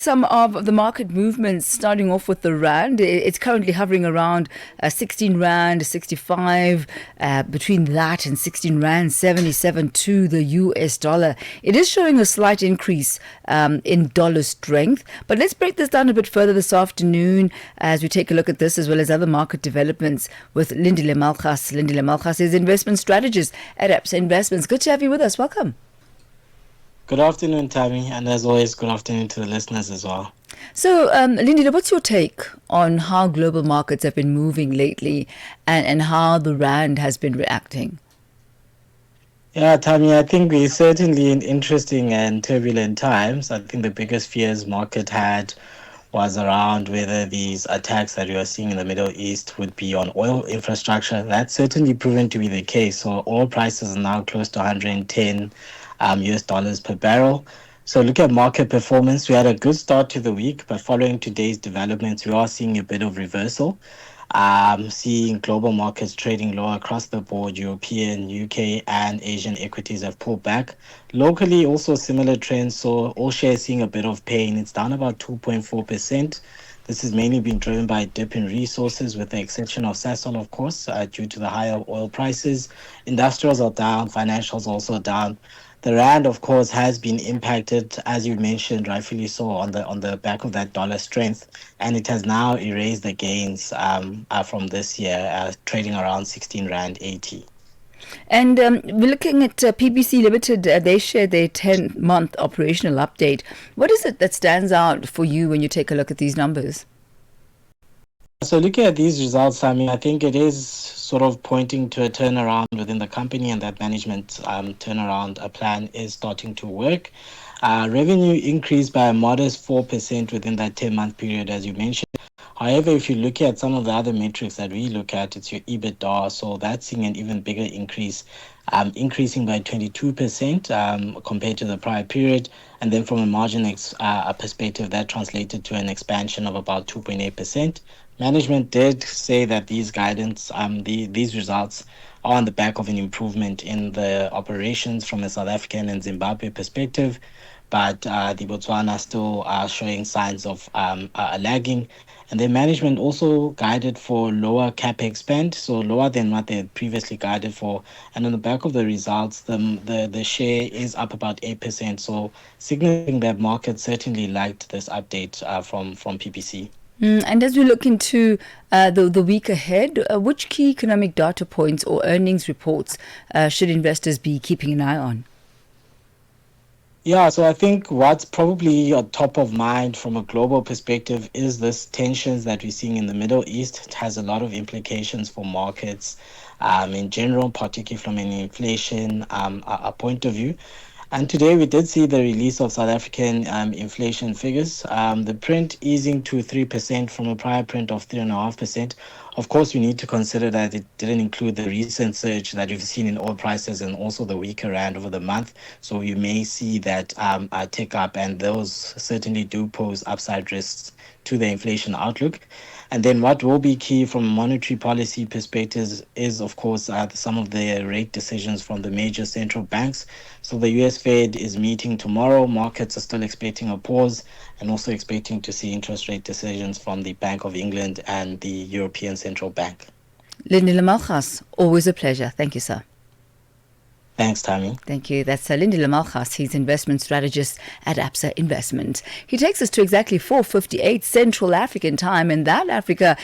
Some of the market movements, starting off with the rand. It's currently hovering around 16 rand 65, between that and 16 rand 77 to the US dollar. It is showing a slight increase in dollar strength, but let's break this down a bit further this afternoon as we take a look at this as well as other market developments with Lindile Malgas. Lindile Malgas is investment strategist at Absa Investments. Good to have you with us. Welcome. Good afternoon, Thami, and as always, good afternoon to the listeners as well. So, Lindile, what's your take on how global markets have been moving lately and how the rand has been reacting? Yeah, Thami, I think we're certainly in interesting and turbulent times. I think the biggest fears market had was around whether these attacks that we are seeing in the Middle East would be on oil infrastructure. That's certainly proven to be the case. So oil prices are now close to 110 US dollars per barrel. So look at market performance. We had a good start to the week, but following today's developments, we are seeing a bit of reversal. Seeing global markets trading lower across the board. European, UK, and Asian equities have pulled back. Locally, also similar trends. So all shares seeing a bit of pain. It's down about 2.4%. This has mainly been driven by a dip in resources, with the exception of Sasol, of course, due to the higher oil prices. Industrials are down, financials also down. The rand, of course, has been impacted, as you mentioned, rightfully so, on the back of that dollar strength, and it has now erased the gains from this year, trading around 16 rand 80. And we're looking at PBC Limited. They shared their 10-month operational update. What is it that stands out for you when you take a look at these numbers? So looking at these results, I mean, I think it is sort of pointing to a turnaround within the company, and that management turnaround plan is starting to work. Revenue increased by a modest 4% within that 10-month period, as you mentioned. However, if you look at some of the other metrics that we look at, it's your EBITDA. So that's seeing an even bigger increase, increasing by 22% compared to the prior period. And then from a margin perspective, that translated to an expansion of about 2.8%. Management did say that these these results are on the back of an improvement in the operations from a South African and Zimbabwe perspective, but the Botswana still are showing signs of lagging. And then management also guided for lower capex spend, so lower than what they had previously guided for. And on the back of the results, the share is up about 8%, so signaling that market certainly liked this update from PPC. And as we look into the week ahead, which key economic data points or earnings reports should investors be keeping an eye on? Yeah, so I think what's probably top of mind from a global perspective is this tensions that we're seeing in the Middle East. It has a lot of implications for markets in general, particularly from an inflation a point of view. And today we did see the release of South African inflation figures. The print easing to 3% from a prior print of 3.5%. Of course, we need to consider that it didn't include the recent surge that we've seen in oil prices and also the weaker rand over the month. So you may see that tick up, and those certainly do pose upside risks to the inflation outlook. And then what will be key from a monetary policy perspective is, of course, some of the rate decisions from the major central banks. So the US Fed is meeting tomorrow. Markets are still expecting a pause and also expecting to see interest rate decisions from the Bank of England and the European Central Bank. Lindile Malgas, always a pleasure. Thank you, sir. Thanks, Thami. Thank you. That's Lindile Malgas. He's investment strategist at Absa Investments. He takes us to exactly 4:58 Central African time, and that Africa